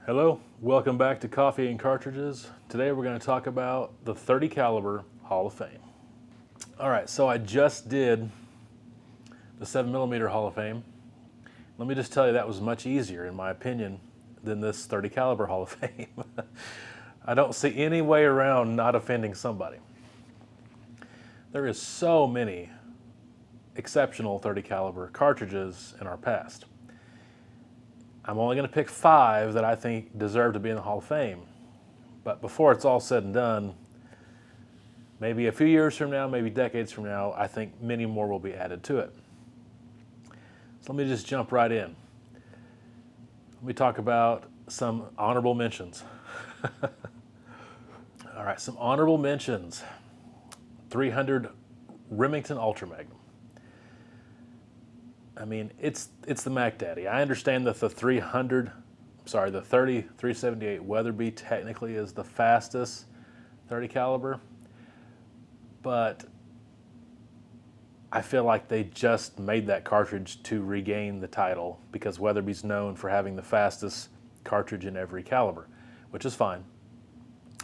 Hello, welcome back to Coffee and Cartridges. Today we're going to talk about the 30 caliber Hall of Fame. All right, so I just did the 7mm Hall of Fame. Let me just tell you that was much easier, in my opinion, than this 30 caliber Hall of Fame. I don't see any way around not offending somebody. There is so many exceptional 30 caliber cartridges in our past. I'm only going to pick 5 that I think deserve to be in the Hall of Fame. But before it's all said and done, maybe a few years from now, maybe decades from now, I think many more will be added to it. So let me just jump right in. Let me talk about some honorable mentions. All right, some honorable mentions. 300 Remington Ultra Magnum. I mean, it's the Mac Daddy. I understand that the 378 Weatherby technically is the fastest 30 caliber, but I feel like they just made that cartridge to regain the title because Weatherby's known for having the fastest cartridge in every caliber, which is fine.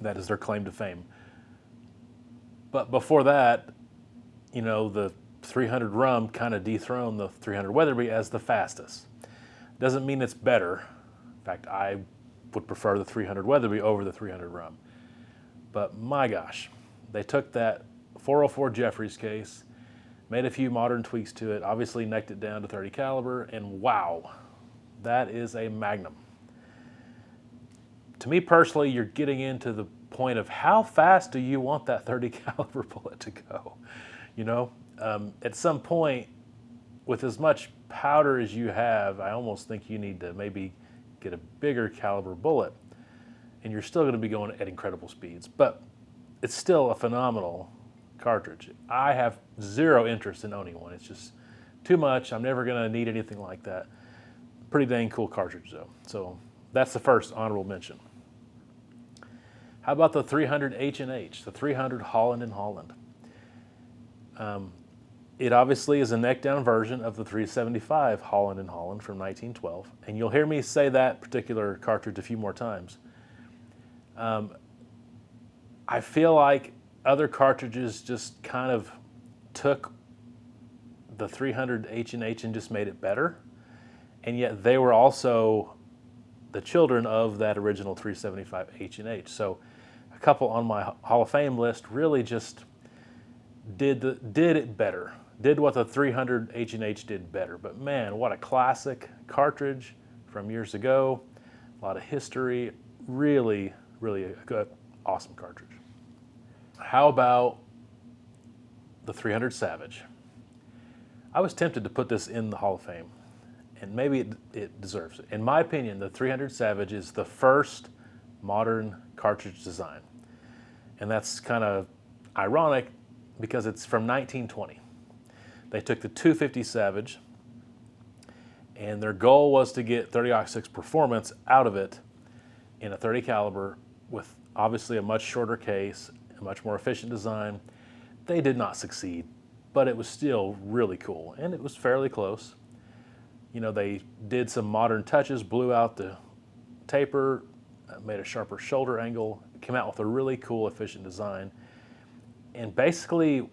That is their claim to fame. But before that, you know, the 300 Rum kind of dethroned the 300 Weatherby as the fastest. Doesn't mean it's better. In fact, I would prefer the 300 Weatherby over the 300 Rum. But my gosh, they took that 404 Jeffries case, made a few modern tweaks to it, obviously necked it down to 30 caliber, and wow, that is a Magnum. To me personally, you're getting into the point of how fast do you want that 30 caliber bullet to go? You know, at some point, with as much powder as you have, I almost think you need to maybe get a bigger caliber bullet, and you're still going to be going at incredible speeds. But it's still a phenomenal cartridge. I have zero interest in owning one. It's just too much. I'm never going to need anything like that. Pretty dang cool cartridge, though. So that's the first honorable mention. How about the 300 H&H, the 300 Holland and Holland? It obviously is a neck-down version of the 375 Holland and Holland from 1912, and you'll hear me say that particular cartridge a few more times. I feel like other cartridges just kind of took the 300 H&H and just made it better, and yet they were also the children of that original 375 H&H. So a couple on my Hall of Fame list really just did it better. Did what the 300 H&H did better. But man, what a classic cartridge from years ago. A lot of history. Really, really a good, awesome cartridge. How about the 300 Savage? I was tempted to put this in the Hall of Fame, and maybe it deserves it. In my opinion, the 300 Savage is the first modern cartridge design. And that's kind of ironic because it's from 1920. They took the 250 Savage, and their goal was to get 30-06 performance out of it in a 30 caliber with obviously a much shorter case, a much more efficient design. They did not succeed, but it was still really cool, and it was fairly close. You know, they did some modern touches, blew out the taper, made a sharper shoulder angle, came out with a really cool, efficient design. And basically,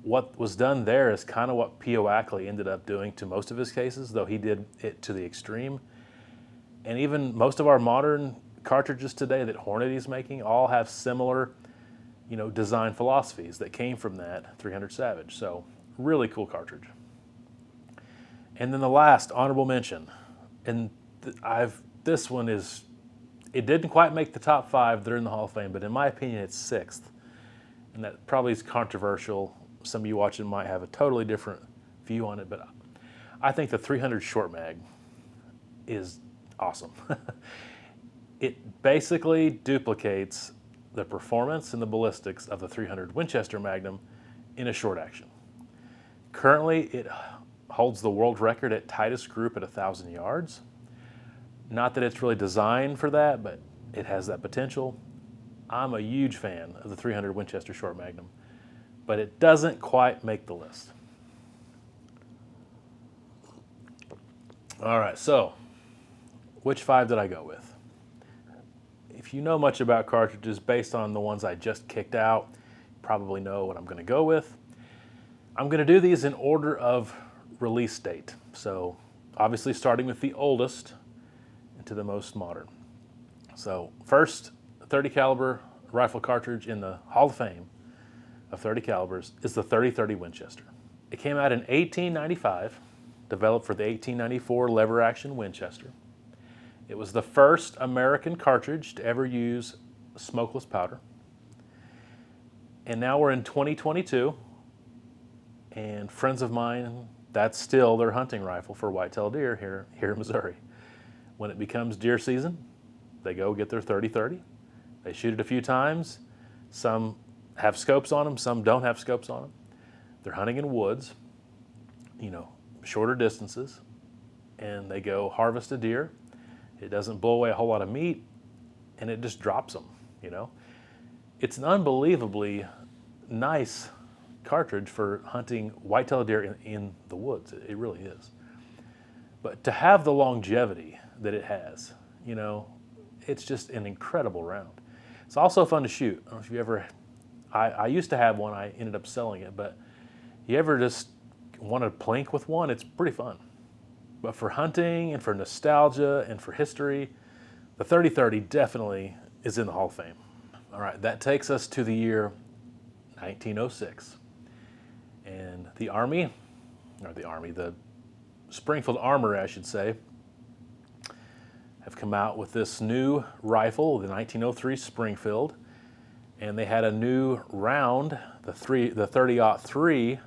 what was done there is kind of what P.O. Ackley ended up doing to most of his cases, though he did it to the extreme. And even most of our modern cartridges today that Hornady's making all have similar, you know, design philosophies that came from that 300 Savage. So, really cool cartridge. And then the last honorable mention, and this one is, it didn't quite make the top 5 that are in the Hall of Fame, but in my opinion, it's 6th. And that probably is controversial. Some of you watching might have a totally different view on it, but I think the 300 Short Mag is awesome. It basically duplicates the performance and the ballistics of the 300 Winchester Magnum in a short action. Currently, it holds the world record at tightest group at 1,000 yards. Not that it's really designed for that, but it has that potential. I'm a huge fan of the 300 Winchester Short Magnum, but it doesn't quite make the list. All right, so which 5 did I go with? if you know much about cartridges, based on the ones I just kicked out, you probably know what I'm going to go with. I'm going to do these in order of release date. So obviously starting with the oldest to the most modern. So first 30 caliber rifle cartridge in the Hall of Fame of 30 calibers is the 30-30 Winchester. It came out in 1895, developed for the 1894 lever action Winchester. It was the first American cartridge to ever use smokeless powder. And now we're in 2022, and friends of mine, that's still their hunting rifle for white-tailed deer here in Missouri. When it becomes deer season, they go get their 30-30. They shoot it a few times. Some have scopes on them, some don't have scopes on them. They're hunting in woods, shorter distances, and they go harvest a deer. It doesn't blow away a whole lot of meat, and it just drops them, It's an unbelievably nice cartridge for hunting white-tailed deer in the woods. It really is. But to have the longevity that it has, it's just an incredible round. It's also fun to shoot. I don't know if you ever, I used to have one, I ended up selling it, but you ever just want to plink with one, it's pretty fun. But for hunting and for nostalgia and for history, the 30-30 definitely is in the Hall of Fame. All right, that takes us to the year 1906. And the Springfield Armory, I should say, have come out with this new rifle, the 1903 Springfield, and they had a new round, the 30-03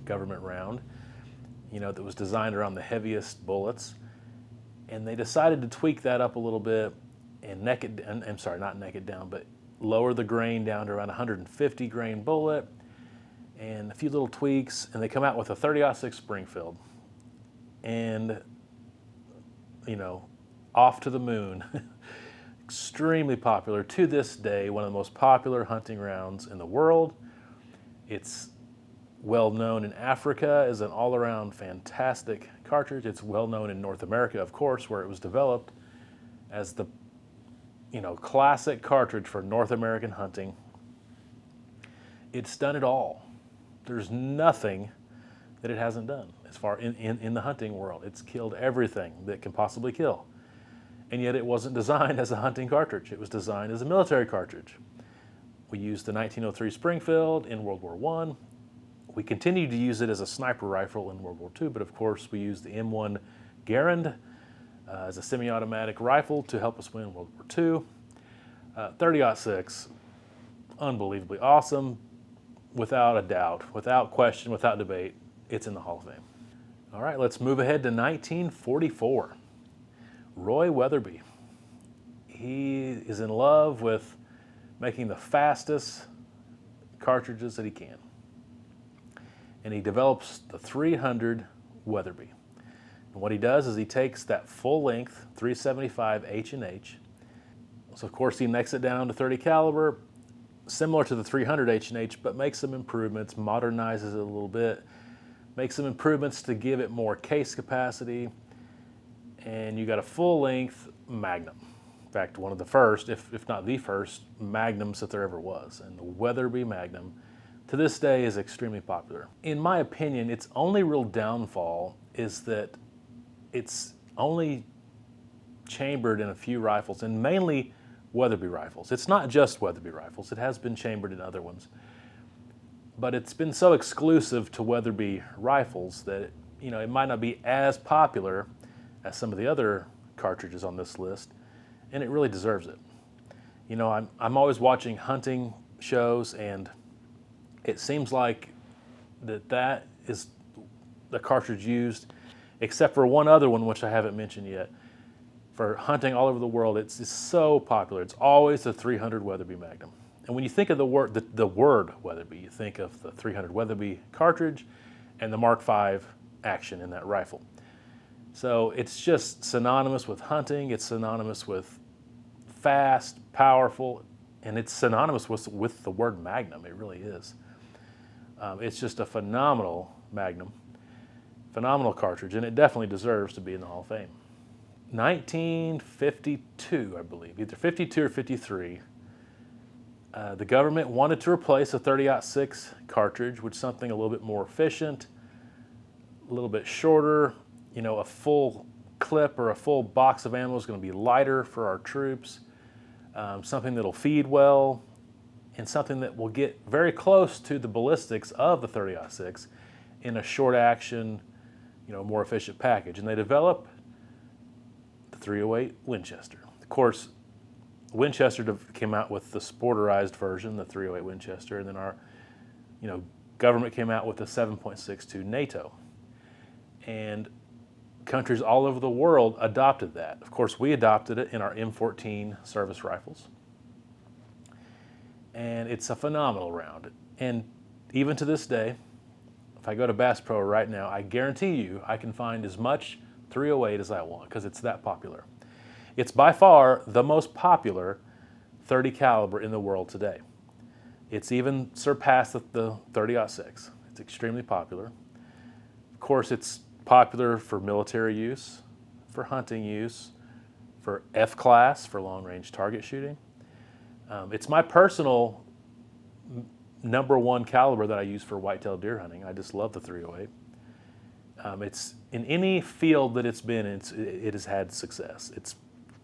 government round, that was designed around the heaviest bullets, and they decided to tweak that up a little bit and not neck it down, but lower the grain down to around 150 grain bullet, and a few little tweaks, and they come out with a 30-06 Springfield, and off to the moon. Extremely popular to this day, one of the most popular hunting rounds in the world. It's well known in Africa as an all-around fantastic cartridge. It's well known in North America, of course, where it was developed as the classic cartridge for North American hunting. It's done it all. There's nothing that it hasn't done as far in the hunting world. It's killed everything that can possibly kill. And yet it wasn't designed as a hunting cartridge. It was designed as a military cartridge. We used the 1903 Springfield in World War I. We continued to use it as a sniper rifle in World War II, but of course we used the M1 Garand as a semi-automatic rifle to help us win World War II. 30-06, unbelievably awesome, without a doubt, without question, without debate, it's in the Hall of Fame. All right, let's move ahead to 1944. Roy Weatherby. He is in love with making the fastest cartridges that he can. And he develops the 300 Weatherby. And what he does is he takes that full-length 375 H&H. So of course he necks it down to 30 caliber, similar to the 300 H&H, but makes some improvements, modernizes it a little bit, makes some improvements to give it more case capacity, and you got a full-length Magnum. In fact, one of the first, if not the first, Magnums that there ever was. And the Weatherby Magnum, to this day, is extremely popular. In my opinion, its only real downfall is that it's only chambered in a few rifles, and mainly Weatherby rifles. It's not just Weatherby rifles. It has been chambered in other ones. But it's been so exclusive to Weatherby rifles that it might not be as popular as some of the other cartridges on this list, and it really deserves it. I'm always watching hunting shows, and it seems like that is the cartridge used, except for one other one which I haven't mentioned yet. For hunting all over the world, it's just so popular. It's always the 300 Weatherby Magnum. And when you think of the word Weatherby, you think of the 300 Weatherby cartridge and the Mark V action in that rifle. So it's just synonymous with hunting, it's synonymous with fast, powerful, and it's synonymous with the word Magnum. It really is. It's just a phenomenal Magnum, phenomenal cartridge, and it definitely deserves to be in the Hall of Fame. 1952, I believe, either 52 or 53, the government wanted to replace a 30-06 cartridge with something a little bit more efficient, a little bit shorter. A full clip or a full box of ammo is going to be lighter for our troops, something that'll feed well, and something that will get very close to the ballistics of the 30-06 in a short action, more efficient package. And they developed the 308 Winchester. Of course, Winchester came out with the sporterized version, the 308 Winchester, and then our, government came out with the 7.62 NATO. And countries all over the world adopted that. Of course, we adopted it in our M14 service rifles. And it's a phenomenal round. And even to this day, if I go to Bass Pro right now, I guarantee you I can find as much 308 as I want because it's that popular. It's by far the most popular 30 caliber in the world today. It's even surpassed the 30-06. It's extremely popular. Of course, it's popular for military use, for hunting use, for F-class, for long-range target shooting. It's my personal number one caliber that I use for whitetail deer hunting. I just love the 308. It's in any field that it's been in, it has had success. It's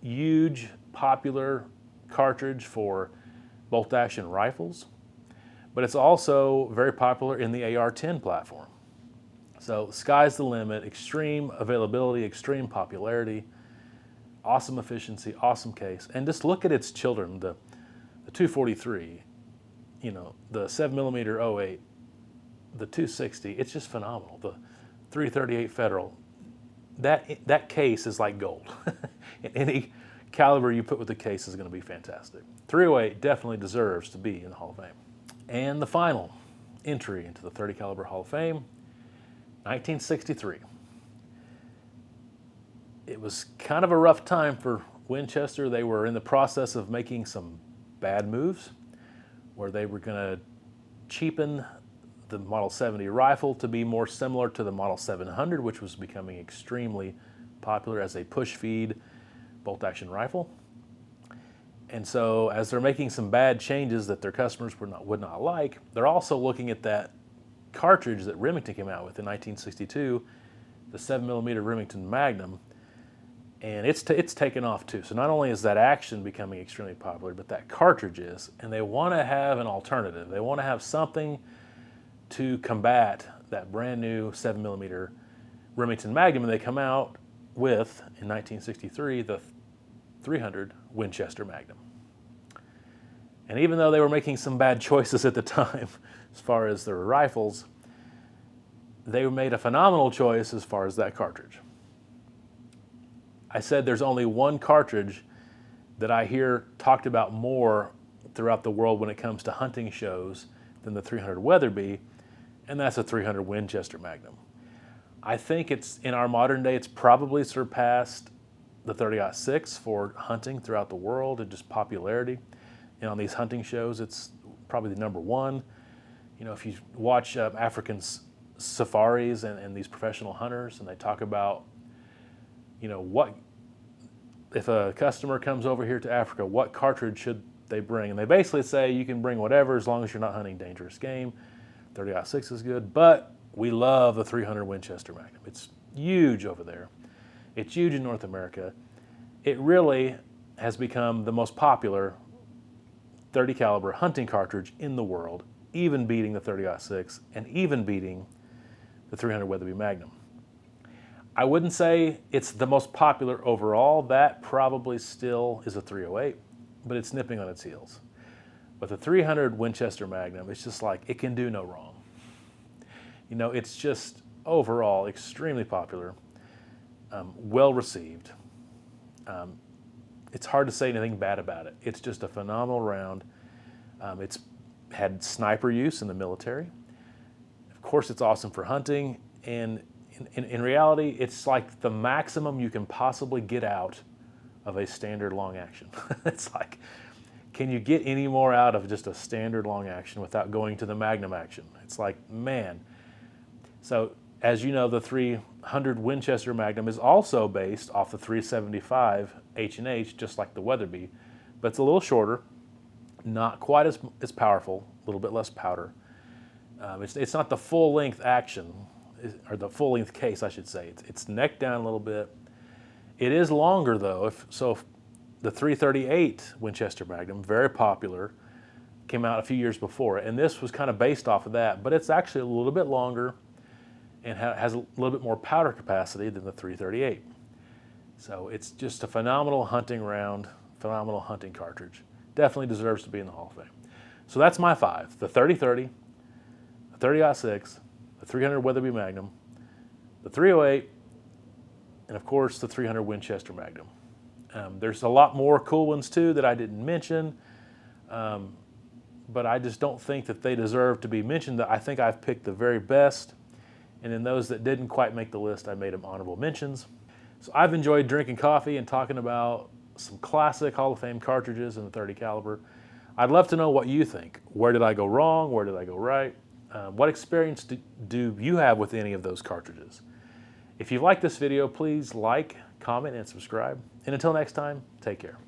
huge, popular cartridge for bolt-action rifles, but it's also very popular in the AR-10 platform. So sky's the limit, extreme availability, extreme popularity, awesome efficiency, awesome case. And just look at its children, the 243, the 7mm 08, the 260, it's just phenomenal. The 338 Federal, that case is like gold. Any caliber you put with the case is going to be fantastic. 308 definitely deserves to be in the Hall of Fame. And the final entry into the 30 caliber Hall of Fame, 1963. It was kind of a rough time for Winchester. They were in the process of making some bad moves where they were going to cheapen the Model 70 rifle to be more similar to the Model 700, which was becoming extremely popular as a push-feed bolt-action rifle. And so as they're making some bad changes that their customers would not like, they're also looking at that cartridge that Remington came out with in 1962, the 7mm Remington Magnum, and it's taken off too. So not only is that action becoming extremely popular, but that cartridge is, and they want to have an alternative. They want to have something to combat that brand new 7mm Remington Magnum, and they come out with, in 1963, the 300 Winchester Magnum. And even though they were making some bad choices at the time as far as their rifles, they made a phenomenal choice as far as that cartridge. I said there's only one cartridge that I hear talked about more throughout the world when it comes to hunting shows than the 300 Weatherby, and that's a 300 Winchester Magnum. I think it's, in our modern day, it's probably surpassed the 30-06 for hunting throughout the world and just popularity. And on these hunting shows, it's probably the number one. If you watch African safaris and these professional hunters, and they talk about, what if a customer comes over here to Africa, what cartridge should they bring? And they basically say you can bring whatever as long as you're not hunting dangerous game. 30-06 is good, but we love the 300 Winchester Magnum. It's huge over there. It's huge in North America. It really has become the most popular 30 caliber hunting cartridge in the world, even beating the 30-06 and even beating the 300 Weatherby Magnum. I wouldn't say it's the most popular overall. That probably still is a 308, but it's nipping on its heels. But the 300 Winchester Magnum, it's just like, it can do no wrong. It's just overall extremely popular, well received. It's hard to say anything bad about it. It's just a phenomenal round. It's had sniper use in the military. Of course, it's awesome for hunting, and in reality, it's like the maximum you can possibly get out of a standard long action. It's like, can you get any more out of just a standard long action without going to the Magnum action? It's like, man. So As you know, the 300 Winchester Magnum is also based off the 375 H&H, just like the Weatherby, but it's a little shorter, not quite as powerful, a little bit less powder. It's not the full-length action, or the full-length case, I should say. It's necked down a little bit. It is longer, though. If the 338 Winchester Magnum, very popular, came out a few years before, and this was kind of based off of that, but it's actually a little bit longer and has a little bit more powder capacity than the 338. So it's just a phenomenal hunting round, phenomenal hunting cartridge. Definitely deserves to be in the Hall of Fame. So that's my 5: the 30-30, the 30-06, the 300 Weatherby Magnum, the 308, and of course the 300 Winchester Magnum. There's a lot more cool ones too that I didn't mention, but I just don't think that they deserve to be mentioned. I think I've picked the very best, and in those that didn't quite make the list, I made them honorable mentions. So I've enjoyed drinking coffee and talking about some classic Hall of Fame cartridges in the 30 caliber. I'd love to know what you think. Where did I go wrong? Where did I go right? What experience do you have with any of those cartridges? If you like this video, please like, comment, and subscribe. And until next time, take care.